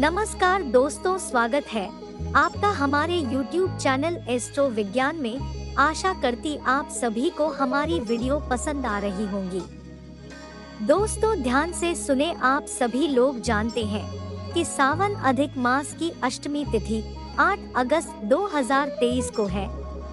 नमस्कार दोस्तों, स्वागत है आपका हमारे YouTube चैनल एस्ट्रो विज्ञान में। आशा करती आप सभी को हमारी वीडियो पसंद आ रही होंगी। दोस्तों ध्यान से सुने, आप सभी लोग जानते हैं कि सावन अधिक मास की अष्टमी तिथि 8 अगस्त 2023 को है।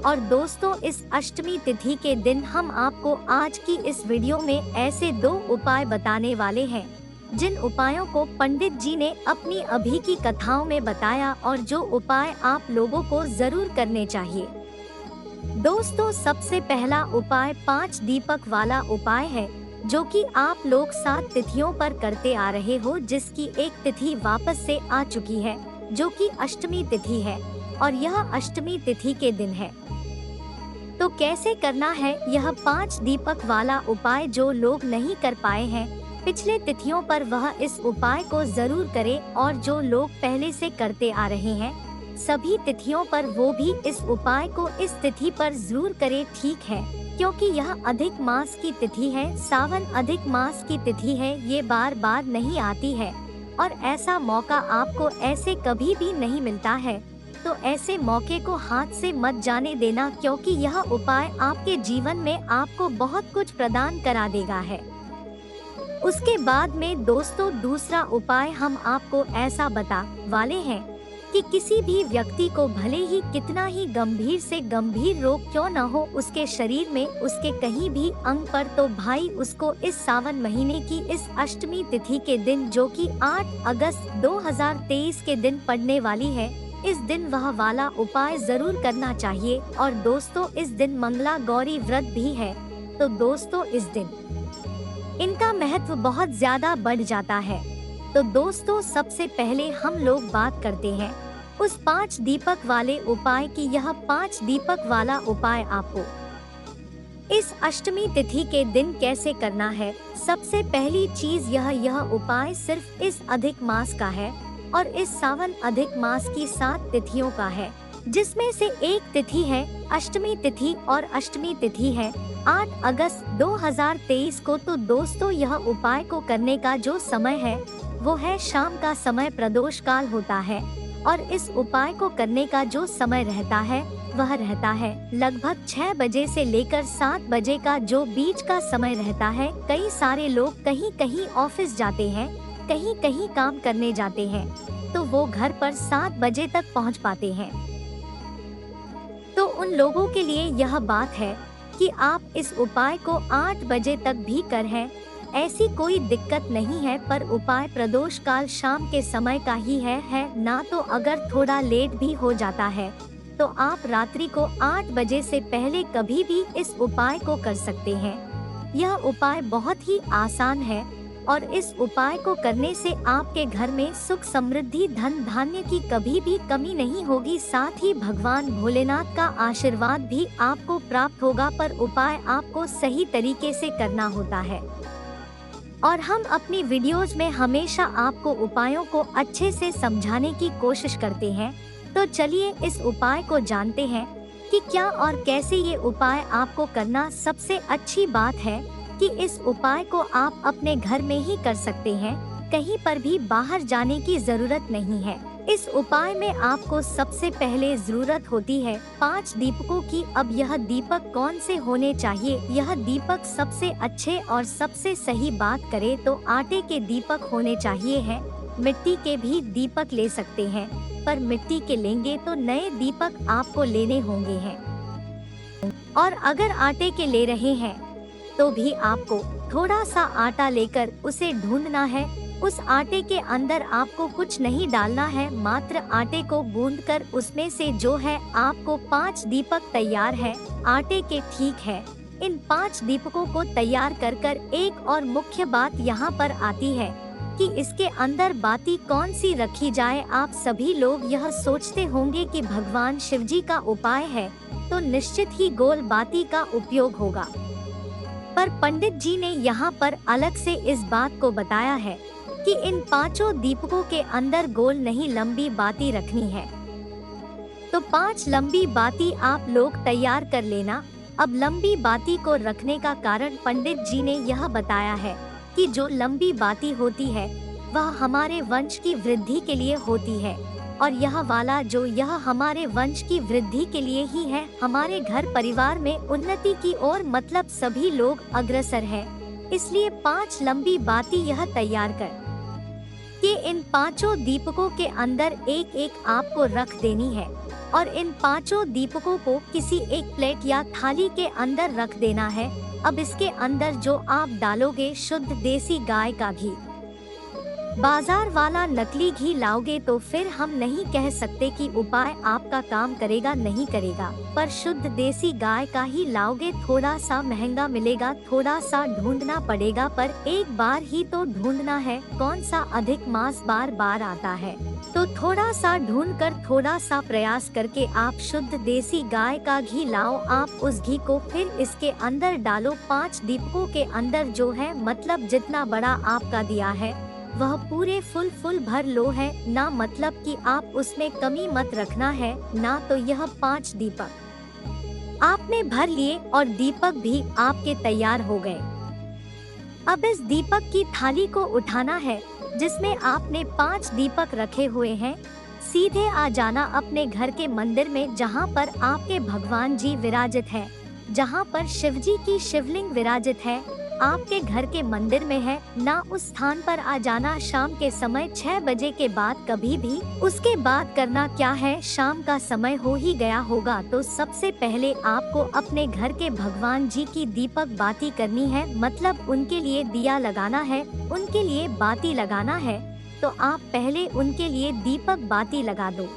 और दोस्तों इस अष्टमी तिथि के दिन हम आपको आज की इस वीडियो में ऐसे 2 उपाय बताने वाले हैं जिन उपायों को पंडित जी ने अपनी अभी की कथाओं में बताया और जो उपाय आप लोगों को जरूर करने चाहिए। दोस्तों सबसे पहला उपाय 5 दीपक वाला उपाय है, जो कि आप लोग 7 तिथियों पर करते आ रहे हो, जिसकी एक तिथि वापस से आ चुकी है जो कि अष्टमी तिथि है और यह अष्टमी तिथि के दिन है। तो कैसे करना है यह 5 दीपक वाला उपाय, जो लोग नहीं कर पाए हैं पिछले तिथियों पर, वह इस उपाय को जरूर करें। और जो लोग पहले से करते आ रहे हैं सभी तिथियों पर, वो भी इस उपाय को इस तिथि पर जरूर करें, ठीक है? क्योंकि यह अधिक मास की तिथि है, सावन अधिक मास की तिथि है, ये बार बार नहीं आती है और ऐसा मौका आपको ऐसे कभी भी नहीं मिलता है। तो ऐसे मौके को हाथ से मत जाने देना, क्योंकि यह उपाय आपके जीवन में आपको बहुत कुछ प्रदान करा देगा है। उसके बाद में दोस्तों दूसरा उपाय हम आपको ऐसा बता वाले हैं कि किसी भी व्यक्ति को भले ही कितना ही गंभीर से गंभीर रोग क्यों न हो उसके शरीर में, उसके कहीं भी अंग पर, तो भाई उसको इस सावन महीने की इस अष्टमी तिथि के दिन, जो कि 8 अगस्त 2023 के दिन पड़ने वाली है, इस दिन वह वाला उपाय जरूर करना चाहिए। और दोस्तों इस दिन मंगला गौरी व्रत भी है, तो दोस्तों इस दिन इनका महत्व बहुत ज्यादा बढ़ जाता है। तो दोस्तों सबसे पहले हम लोग बात करते हैं उस 5 दीपक वाले उपाय की। यह 5 दीपक वाला उपाय आपको इस अष्टमी तिथि के दिन कैसे करना है। सबसे पहली चीज यह उपाय सिर्फ इस अधिक मास का है और इस सावन अधिक मास की 7 तिथियों का है, जिसमें से एक तिथि है अष्टमी तिथि और अष्टमी तिथि है 8 अगस्त 2023 को। तो दोस्तों यह उपाय को करने का जो समय है वो है शाम का समय, प्रदोष काल होता है। और इस उपाय को करने का जो समय रहता है वह रहता है लगभग 6 बजे से लेकर 7 बजे का जो बीच का समय रहता है। कई सारे लोग कहीं कहीं ऑफिस जाते हैं, कहीं कहीं काम करने जाते हैं, तो वो घर पर 7 बजे तक पहुंच पाते हैं। तो उन लोगों के लिए यह बात है कि आप इस उपाय को 8 बजे तक भी कर हैं, ऐसी कोई दिक्कत नहीं है। पर उपाय प्रदोष काल शाम के समय का ही है ना। तो अगर थोड़ा लेट भी हो जाता है तो आप रात्रि को 8 बजे से पहले कभी भी इस उपाय को कर सकते हैं। यह उपाय बहुत ही आसान है और इस उपाय को करने से आपके घर में सुख समृद्धि धन धान्य की कभी भी कमी नहीं होगी। साथ ही भगवान भोलेनाथ का आशीर्वाद भी आपको प्राप्त होगा। पर उपाय आपको सही तरीके से करना होता है और हम अपनी वीडियोज में हमेशा आपको उपायों को अच्छे से समझाने की कोशिश करते हैं। तो चलिए इस उपाय को जानते हैं कि क्या और कैसे ये उपाय आपको करना। सबसे अच्छी बात है कि इस उपाय को आप अपने घर में ही कर सकते हैं, कहीं पर भी बाहर जाने की जरूरत नहीं है। इस उपाय में आपको सबसे पहले जरूरत होती है 5 दीपकों की। अब यह दीपक कौन से होने चाहिए? यह दीपक सबसे अच्छे और सबसे सही बात करे तो आटे के दीपक होने चाहिए हैं। मिट्टी के भी दीपक ले सकते हैं, पर मिट्टी के लेंगे तो नए दीपक आपको लेने होंगे हैं। और अगर आटे के ले रहे हैं तो भी आपको थोड़ा सा आटा लेकर उसे ढूंढना है। उस आटे के अंदर आपको कुछ नहीं डालना है, मात्र आटे को गूंथकर उसमें से जो है आपको 5 दीपक तैयार है आटे के, ठीक है? इन 5 दीपकों को तैयार कर एक और मुख्य बात यहाँ पर आती है कि इसके अंदर बाती कौन सी रखी जाए। आप सभी लोग यह सोचते होंगे कि भगवान शिवजी का उपाय है तो निश्चित ही गोल बाती का उपयोग होगा, पर पंडित जी ने यहाँ पर अलग से इस बात को बताया है कि इन 5 दीपकों के अंदर गोल नहीं लंबी बाती रखनी है। तो 5 लंबी बाती आप लोग तैयार कर लेना। अब लंबी बाती को रखने का कारण पंडित जी ने यह बताया है कि जो लंबी बाती होती है वह हमारे वंश की वृद्धि के लिए होती है, और यह वाला जो यह हमारे वंश की वृद्धि के लिए ही है, हमारे घर परिवार में उन्नति की ओर, मतलब सभी लोग अग्रसर है। इसलिए 5 लंबी बातें यह तैयार कर कि इन 5 दीपकों के अंदर एक एक आपको रख देनी है, और इन 5 दीपकों को किसी एक प्लेट या थाली के अंदर रख देना है। अब इसके अंदर जो आप डालोगे शुद्ध देसी गाय का घी। बाजार वाला नकली घी लाओगे तो फिर हम नहीं कह सकते कि उपाय आपका काम करेगा नहीं करेगा, पर शुद्ध देसी गाय का ही लाओगे। थोड़ा सा महंगा मिलेगा, थोड़ा सा ढूंढना पड़ेगा, पर एक बार ही तो ढूंढना है। कौन सा अधिक मास बार बार आता है, तो थोड़ा सा ढूंढ कर, थोड़ा सा प्रयास करके आप शुद्ध देसी गाय का घी लाओ। आप उस घी को फिर इसके अंदर डालो। 5 दीपकों के अंदर जो है, मतलब जितना बड़ा आपका दिया है वह पूरे फुल भर लो है ना, मतलब कि आप उसमें कमी मत रखना है ना। तो यह 5 दीपक आपने भर लिए और दीपक भी आपके तैयार हो गए। अब इस दीपक की थाली को उठाना है जिसमें आपने 5 दीपक रखे हुए हैं। सीधे आ जाना अपने घर के मंदिर में जहाँ पर आपके भगवान जी विराजित है, जहाँ पर शिव जी की शिवलिंग विराजित है, आपके घर के मंदिर में है ना। उस स्थान पर आ जाना शाम के समय 6 बजे के बाद कभी भी। उसके बाद करना क्या है, शाम का समय हो ही गया होगा तो सबसे पहले आपको अपने घर के भगवान जी की दीपक बाती करनी है, मतलब उनके लिए दिया लगाना है, उनके लिए बाती लगाना है। तो आप पहले उनके लिए दीपक बाती लगा दो।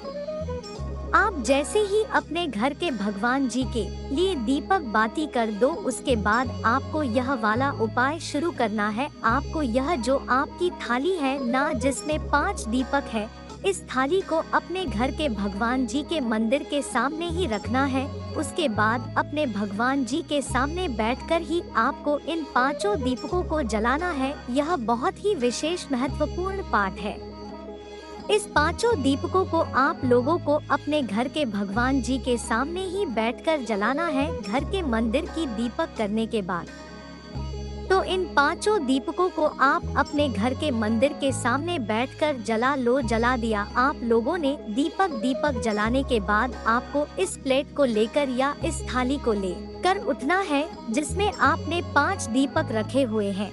आप जैसे ही अपने घर के भगवान जी के लिए दीपक बाती कर दो, उसके बाद आपको यह वाला उपाय शुरू करना है। आपको यह जो आपकी थाली है ना, जिसमें 5 दीपक है, इस थाली को अपने घर के भगवान जी के मंदिर के सामने ही रखना है। उसके बाद अपने भगवान जी के सामने बैठकर ही आपको इन 5 दीपकों को जलाना है। यह बहुत ही विशेष महत्वपूर्ण पाठ है। इस 5 दीपकों को आप लोगों को अपने घर के भगवान जी के सामने ही बैठकर जलाना है, घर के मंदिर की दीपक करने के बाद। तो इन 5 दीपकों को आप अपने घर के मंदिर के सामने बैठकर जला लो। जला दिया आप लोगों ने दीपक जलाने के बाद आपको इस प्लेट को लेकर या इस थाली को लेकर उठना है जिसमें आपने 5 दीपक रखे हुए हैं,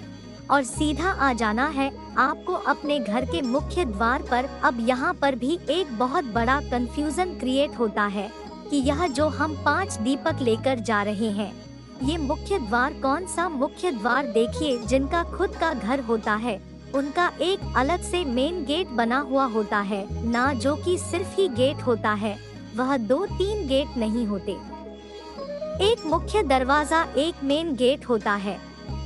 और सीधा आ जाना है आपको अपने घर के मुख्य द्वार पर। अब यहाँ पर भी एक बहुत बड़ा कंफ्यूजन क्रिएट होता है कि यह जो हम 5 दीपक लेकर जा रहे हैं, ये मुख्य द्वार कौन सा मुख्य द्वार। देखिए, जिनका खुद का घर होता है उनका एक अलग से मेन गेट बना हुआ होता है ना, जो कि सिर्फ ही गेट होता है, वह 2-3 गेट नहीं होते। एक मुख्य दरवाजा, एक मेन गेट होता है।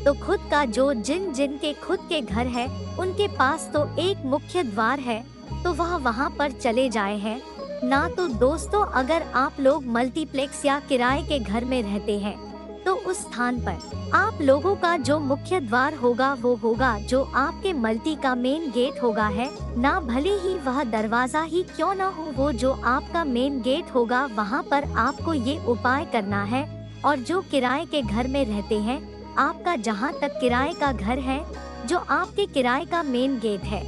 तो खुद का जो जिन के खुद के घर है उनके पास तो एक मुख्य द्वार है, तो वह वहाँ पर चले जाए हैं ना। तो दोस्तों, अगर आप लोग मल्टीप्लेक्स या किराए के घर में रहते हैं तो उस स्थान पर आप लोगों का जो मुख्य द्वार होगा वो होगा जो आपके मल्टी का मेन गेट होगा है ना। भले ही वह दरवाजा ही क्यों ना हो, वो जो आपका मेन गेट होगा वहाँ पर आपको ये उपाय करना है। और जो किराए के घर में रहते हैं, आपका जहाँ तक किराए का घर है, जो आपके किराए का मेन गेट है,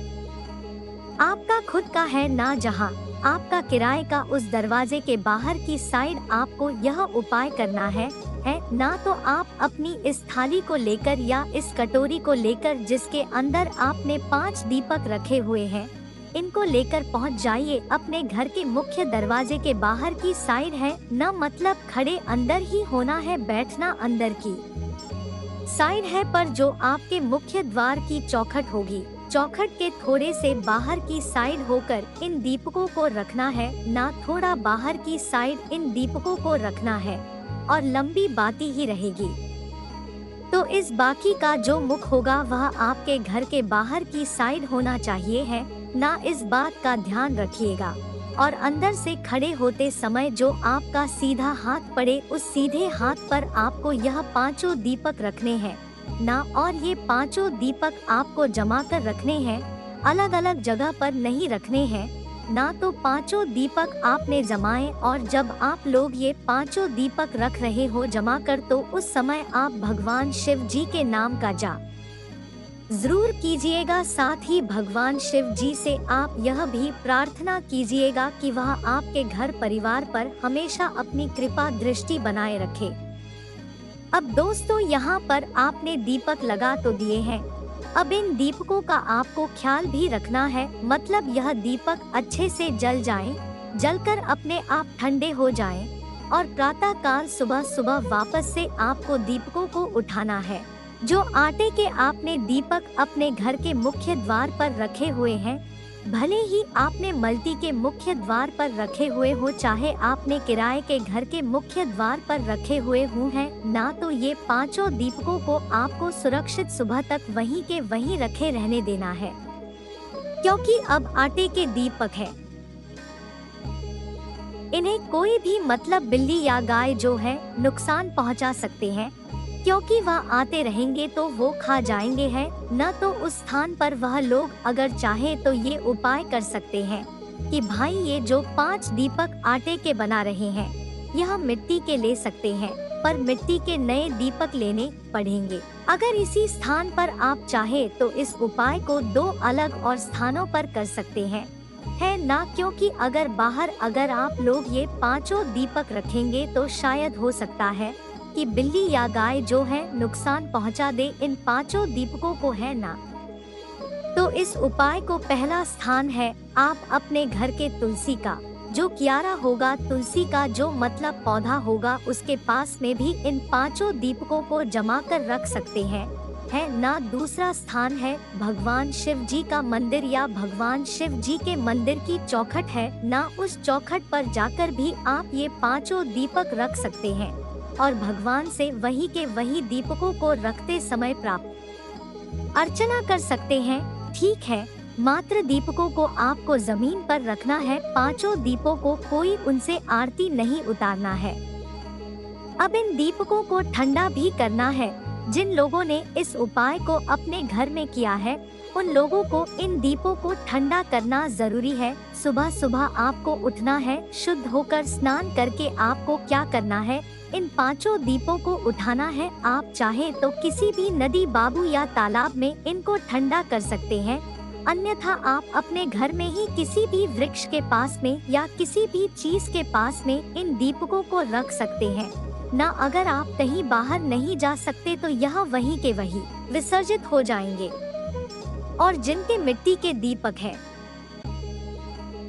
आपका खुद का है ना, जहाँ आपका किराए का, उस दरवाजे के बाहर की साइड आपको यह उपाय करना है ना। तो आप अपनी इस थाली को लेकर या इस कटोरी को लेकर जिसके अंदर आपने 5 दीपक रखे हुए हैं, इनको लेकर पहुंच जाइए अपने घर के मुख्य दरवाजे के बाहर की साइड है ना, मतलब खड़े अंदर ही होना है, बैठना अंदर की साइड है। पर जो आपके मुख्य द्वार की चौखट होगी, चौखट के थोड़े से बाहर की साइड होकर इन दीपकों को रखना है ना, थोड़ा बाहर की साइड इन दीपकों को रखना है, और लंबी बाती ही रहेगी। तो इस बाकी का जो मुख होगा वह आपके घर के बाहर की साइड होना चाहिए है ना, इस बात का ध्यान रखिएगा। और अंदर से खड़े होते समय जो आपका सीधा हाथ पड़े, उस सीधे हाथ पर आपको यह 5 दीपक रखने हैं ना, और ये 5 दीपक आपको जमा कर रखने हैं, अलग अलग जगह पर नहीं रखने हैं ना। तो 5 दीपक आपने जमाए, और जब आप लोग ये 5 दीपक रख रहे हो जमा कर, तो उस समय आप भगवान शिव जी के नाम का जाप जरूर कीजिएगा। साथ ही भगवान शिव जी से आप यह भी प्रार्थना कीजिएगा कि वह आपके घर परिवार पर हमेशा अपनी कृपा दृष्टि बनाए रखे। अब दोस्तों, यहाँ पर आपने दीपक लगा तो दिए हैं, अब इन दीपकों का आपको ख्याल भी रखना है। मतलब यह दीपक अच्छे से जल जाएं, जलकर अपने आप ठंडे हो जाएं और प्रातः काल सुबह सुबह वापस से आपको दीपकों को उठाना है। जो आटे के आपने दीपक अपने घर के मुख्य द्वार पर रखे हुए हैं, भले ही आपने मल्टी के मुख्य द्वार पर रखे हुए हो, चाहे आपने किराए के घर के मुख्य द्वार पर रखे हुए हों हैं ना, तो ये पांचों दीपकों को आपको सुरक्षित सुबह तक वहीं के वहीं रखे रहने देना है, क्योंकि अब आटे के दीपक है। इन्हें कोई भी मतलब बिल्ली या गाय जो है नुकसान पहुंचा सकते हैं, क्योंकि वह आते रहेंगे तो वो खा जाएंगे हैं, न तो उस स्थान पर वह लोग अगर चाहे तो ये उपाय कर सकते हैं कि भाई ये जो 5 दीपक आटे के बना रहे हैं यह मिट्टी के ले सकते हैं, पर मिट्टी के नए दीपक लेने पड़ेंगे। अगर इसी स्थान पर आप चाहे तो इस उपाय को 2 अलग और स्थानों पर कर सकते हैं, है ना, क्योंकि अगर बाहर अगर आप लोग ये 5 दीपक रखेंगे तो शायद हो सकता है कि बिल्ली या गाय जो है नुकसान पहुंचा दे इन 5 दीपकों को, है ना। तो इस उपाय को पहला स्थान है आप अपने घर के तुलसी का जो क्यारा होगा, तुलसी का जो मतलब पौधा होगा, उसके पास में भी इन 5 दीपकों को जमा कर रख सकते हैं, है ना। दूसरा स्थान है भगवान शिव जी का मंदिर या भगवान शिव जी के मंदिर की चौखट है ना, उस चौखट पर जाकर भी आप ये 5 दीपक रख सकते हैं और भगवान से वही के वही दीपकों को रखते समय प्राप्त अर्चना कर सकते हैं। ठीक है, मात्र दीपकों को आपको जमीन पर रखना है, 5 दीपों को कोई उनसे आरती नहीं उतारना है। अब इन दीपकों को ठंडा भी करना है। जिन लोगों ने इस उपाय को अपने घर में किया है उन लोगों को इन दीपों को ठंडा करना जरूरी है। सुबह सुबह आपको उठना है, शुद्ध होकर स्नान करके आपको क्या करना है, इन 5 दीपों को उठाना है। आप चाहे तो किसी भी नदी, बाबू या तालाब में इनको ठंडा कर सकते हैं, अन्यथा आप अपने घर में ही किसी भी वृक्ष के पास में या किसी भी चीज के पास में इन दीपकों को रख सकते हैं ना। अगर आप कहीं बाहर नहीं जा सकते तो यह वहीं के वहीं विसर्जित हो जाएंगे। और जिनके मिट्टी के दीपक हैं,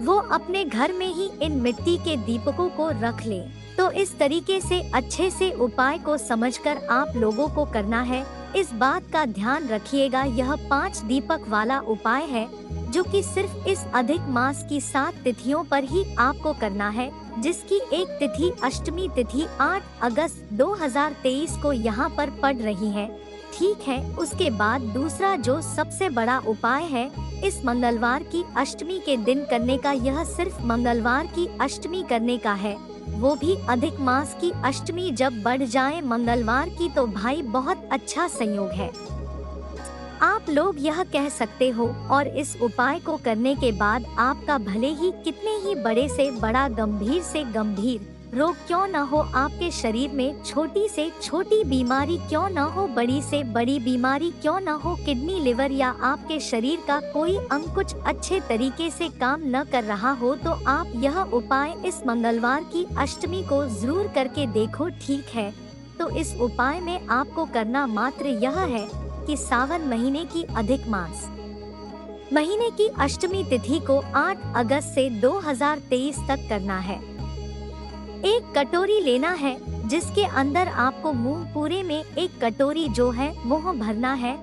वो अपने घर में ही इन मिट्टी के दीपकों को रख लें। तो इस तरीके से अच्छे से उपाय को समझकर आप लोगों को करना है। इस बात का ध्यान रखिएगा, यह 5 दीपक वाला उपाय है जो कि सिर्फ इस अधिक मास की 7 तिथियों पर ही आपको करना है, जिसकी एक तिथि अष्टमी तिथि 8 अगस्त 2023 को यहाँ पर पड़ रही है। ठीक है, उसके बाद दूसरा जो सबसे बड़ा उपाय है इस मंगलवार की अष्टमी के दिन करने का, यह सिर्फ मंगलवार की अष्टमी करने का है, वो भी अधिक मास की अष्टमी जब बढ़ जाए मंगलवार की, तो भाई बहुत अच्छा संयोग है। आप लोग यह कह सकते हो और इस उपाय को करने के बाद आपका भले ही कितने ही बड़े से बड़ा गंभीर से गंभीर रोग क्यों न हो, आपके शरीर में छोटी से छोटी बीमारी क्यों न हो, बड़ी से बड़ी बीमारी क्यों न हो, किडनी, लिवर या आपके शरीर का कोई अंग कुछ अच्छे तरीके से काम न कर रहा हो, तो आप यह उपाय इस मंगलवार की अष्टमी को जरूर करके देखो। ठीक है, तो इस उपाय में आपको करना मात्र यह है कि सावन महीने की अधिक मास महीने की अष्टमी तिथि को 8 अगस्त से 2023 तक करना है। एक कटोरी लेना है जिसके अंदर आपको मूंग पूरे में एक कटोरी जो है मुंह भरना है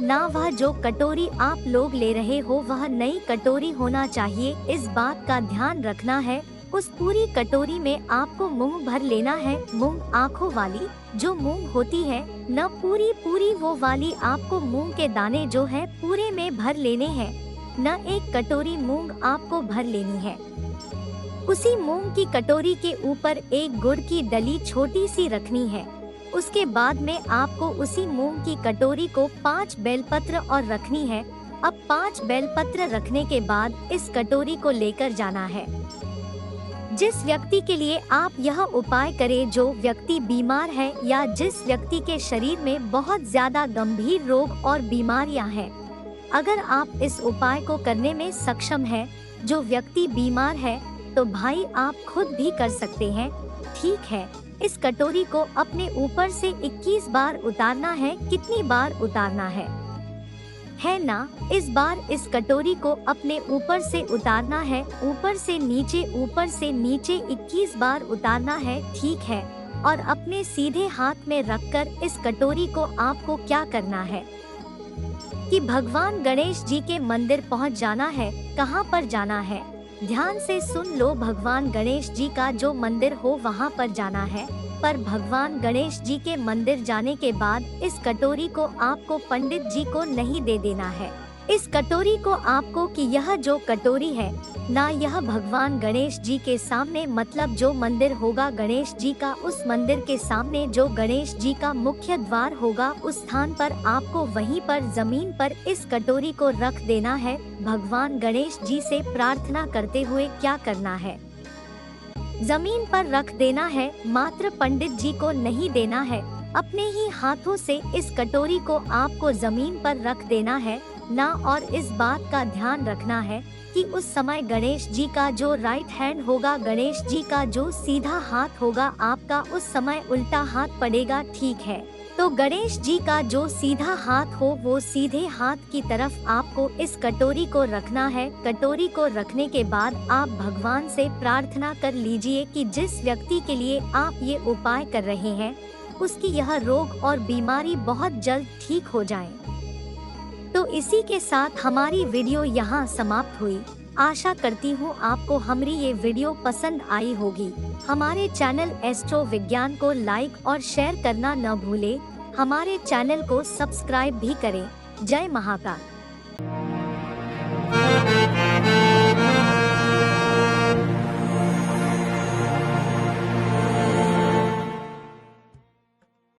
ना। वह जो कटोरी आप लोग ले रहे हो वह नई कटोरी होना चाहिए, इस बात का ध्यान रखना है। उस पूरी कटोरी में आपको मूंग भर लेना है। मूंग आँखों वाली जो मूंग होती है न, पूरी वो वाली आपको मूंग के दाने जो है पूरे में भर लेने हैं न। एक कटोरी मूंग आपको भर लेनी है। उसी मूंग की कटोरी के ऊपर एक गुड़ की डली छोटी सी रखनी है। उसके बाद में आपको उसी मूंग की कटोरी को 5 बेलपत्र और रखनी है। अब 5 बेलपत्र रखने के बाद इस कटोरी को लेकर जाना है जिस व्यक्ति के लिए आप यह उपाय करें, जो व्यक्ति बीमार है या जिस व्यक्ति के शरीर में बहुत ज्यादा गंभीर रोग और बीमारियां हैं। अगर आप इस उपाय को करने में सक्षम हैं, जो व्यक्ति बीमार है, तो भाई आप खुद भी कर सकते हैं। ठीक है, इस कटोरी को अपने ऊपर से 21 बार उतारना है। कितनी बार उतारना है ना? इस बार इस कटोरी को अपने ऊपर से उतारना है, ऊपर से नीचे 21 बार उतारना है। ठीक है, और अपने सीधे हाथ में रखकर इस कटोरी को आपको क्या करना है कि भगवान गणेश जी के मंदिर पहुंच जाना है। कहां पर जाना है? ध्यान से सुन लो, भगवान गणेश जी का जो मंदिर हो वहां पर जाना है। पर भगवान गणेश जी के मंदिर जाने के बाद इस कटोरी को आपको पंडित जी को नहीं दे देना है। इस कटोरी को आपको, कि यह जो कटोरी है ना, यह भगवान गणेश जी के सामने, मतलब जो मंदिर होगा गणेश जी का, उस मंदिर के सामने जो गणेश जी का मुख्य द्वार होगा, उस स्थान पर आपको वहीं पर जमीन पर इस कटोरी को रख देना है। भगवान गणेश जी से प्रार्थना करते हुए क्या करना है? जमीन पर रख देना है, मात्र पंडित जी को नहीं देना है। अपने ही हाथों से इस कटोरी को आपको जमीन पर रख देना है ना। और इस बात का ध्यान रखना है कि उस समय गणेश जी का जो राइट हैंड होगा, गणेश जी का जो सीधा हाथ होगा, आपका उस समय उल्टा हाथ पड़ेगा। ठीक है, तो गणेश जी का जो सीधा हाथ हो, वो सीधे हाथ की तरफ आपको इस कटोरी को रखना है। कटोरी को रखने के बाद आप भगवान से प्रार्थना कर लीजिए कि जिस व्यक्ति के लिए आप ये उपाय कर रहे हैं, उसकी यह रोग और बीमारी बहुत जल्द ठीक हो जाए। तो इसी के साथ हमारी वीडियो यहाँ समाप्त हुई। आशा करती हूँ आपको हमारी ये वीडियो पसंद आई होगी। हमारे चैनल एस्ट्रो विज्ञान को लाइक और शेयर करना न भूले। हमारे चैनल को सब्सक्राइब भी करें। जय महाकाल।